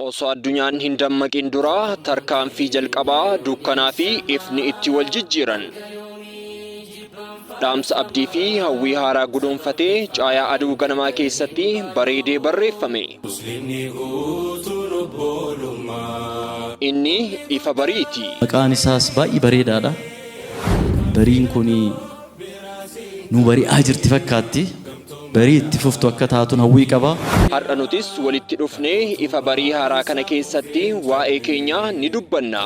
Osoo addunyaan hin dammaqin dura tarkaanfii jalqabaa dukkanaa fi ifni itti wal jijjiiran. Dhaamsa abdii fi hawwii haaraa guduunfatee caayaa aduu ganamaa keessatti bareedee barreeffame. Inni ifa bariiti. Maqaan isaas baay'ee bareedaadha. Bariin kun nu bari'aa jirti fakkaatti. Barii itti fuftu akka taatuun hawwii qaba. Har'a nutis walitti dhufnee ifa barii haaraa kana keessatti waa'ee keenyaa ni dubbanna.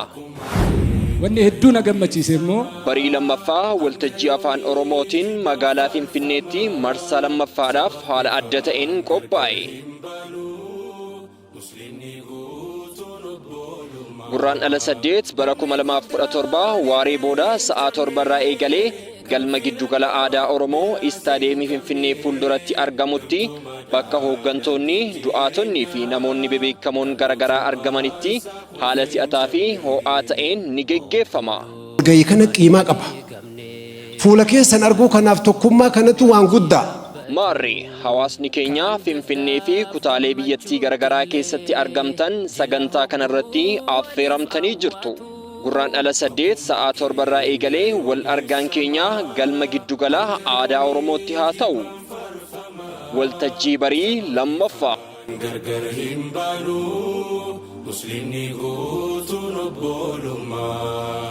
Wanni hedduu na gammachiise immoo Barii lammaffaa waltajjii afaan Oromootiin magaalaa Finfinneetti marsaa lammaffaadhaaf haala adda ta'een qophaa'e. Gurraandhala 8 bara 2017 waaree booda sa'aa 7 irraa eegalee galma giddugala aadaa Oromoo istaadiyeemii Finfinnee fuulduratti argamutti bakka hooggantoonni, du'aatonnii fi namoonni bebeekamoon garaagaraa argamanitti haala si'ataa fi ho'aa ta'een ni geggeeffama. Gahii kana qiimaa qaba. Fuula keessan arguu kanaaf tokkummaa kanatu waan guddaa. Maarri hawaasni keenya Finfinnee fi kutaalee biyyattii garaagaraa keessatti argamtan sagantaa kanarratti affeeramtanii jirtu. Gurraandhala 8 sa'aa 7 irraa eegalee wal argaan keenya galma giddugala aadaa Oromootti haa ta'u. Waltajjii barii lammaffaa. Gargar hin baanu musliimni guutuun obbolummaa.